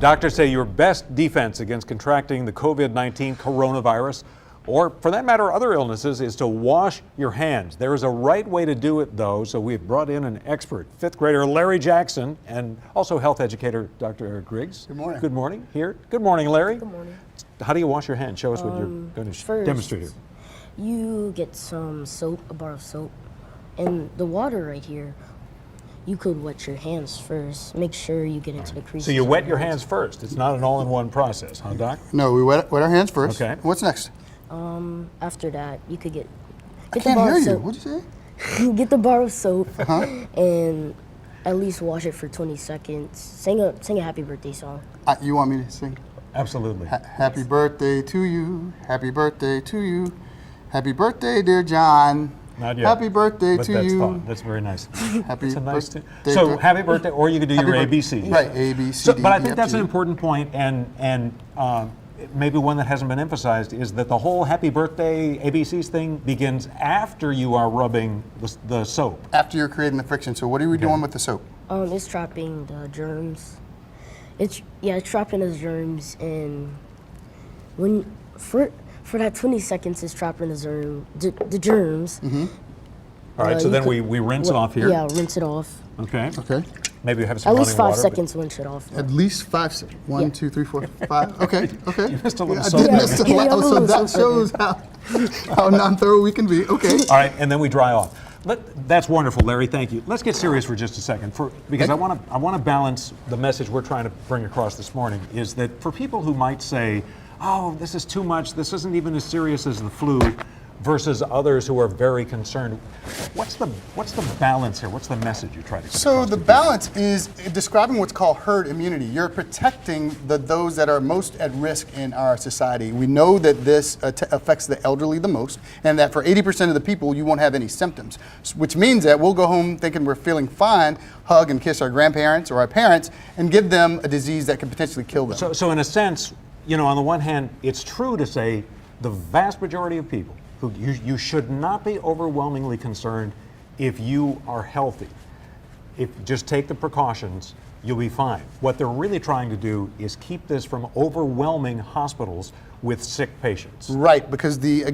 Doctors say your best defense against contracting the COVID-19 coronavirus, or for that matter, other illnesses, is to wash your hands. There is a right way to do it, though, so we've brought in an expert, fifth grader Larry Jackson, and also health educator Dr. Griggs. Good morning. Good morning. Here. Good morning, Larry. Good morning. How do you wash your hands? Show us what you're going to First, demonstrate here. You get some soap, a bar of soap, and the water right here. You could wet your hands first. Make sure you get into the crease. So you wet your hands first. It's not an all-in-one process, huh, Doc? No, we wet our hands first. Okay. What's next? After that, you could get I the can't bar hear of you. soap. What'd you say? Get the bar of soap Uh-huh. and at least wash it for 20 seconds. Sing a happy birthday song. You want me to sing? Absolutely. Happy birthday to you. Happy birthday to you. Happy birthday, dear John. Not yet. Happy birthday But to that's you. fun. That's very nice. Happy It's a nice birthday. So happy birthday, or you could do your ABC. Right, A, B, C, So, D, but I E, think F, that's G. an important point, and maybe one that hasn't been emphasized is that the whole happy birthday ABCs thing begins after you are rubbing the soap. After you're creating the friction. So what are we doing with the soap? It's trapping the germs. It's trapping the germs, and when for that 20 seconds, it's trapping the germs. Mm-hmm. All right, so then we rinse it off here. Yeah, rinse it off. Okay. Okay. Maybe have some At running least 5 water, but- seconds, rinse it off. At least 5 seconds. One, Yeah. 2, 3, 4, 5. Okay. Okay. You missed a little I soap did there. miss a Yeah, lot. a So little that soap shows how non-thorough we can be. Okay. All right, and then we dry off. That's wonderful, Larry. Thank you. Let's get serious for just a second, because I want to balance the message we're trying to bring across this morning. Is that for people who might say, "Oh, this is too much. This isn't even as serious as the flu," versus others who are very concerned. What's the balance here? What's the message you try to get So across the to people? balance is describing what's called herd immunity. You're protecting those that are most at risk in our society. We know that this affects the elderly the most, and that for 80% of the people, you won't have any symptoms, which means that we'll go home thinking we're feeling fine, hug and kiss our grandparents or our parents, and give them a disease that could potentially kill them. So in a sense, on the one hand, it's true to say the vast majority of people who you should not be overwhelmingly concerned if you are healthy. If you just take the precautions, you'll be fine. What they're really trying to do is keep this from overwhelming hospitals with sick patients. Right, because the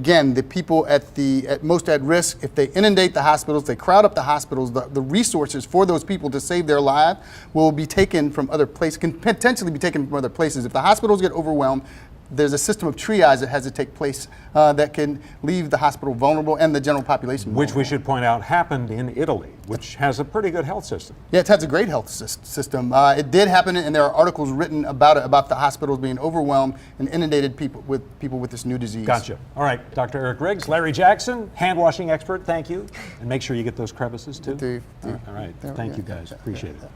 people at most at risk, if they inundate the hospitals, they crowd up the hospitals, the resources for those people to save their lives will be taken from other places, can potentially be taken from other places. If the hospitals get overwhelmed, there's a system of triage that has to take place that can leave the hospital vulnerable and the general population Which vulnerable. we should point out happened in Italy, which has a pretty good health system. Yeah, it has a great health system. It did happen, and there are articles written about it, about the hospitals being overwhelmed and inundated people with this new disease. Gotcha. All right, Dr. Eric Griggs, Larry Jackson, hand washing expert, thank you. And make sure you get those crevices too. Do- All right, there we thank go. you guys, appreciate it.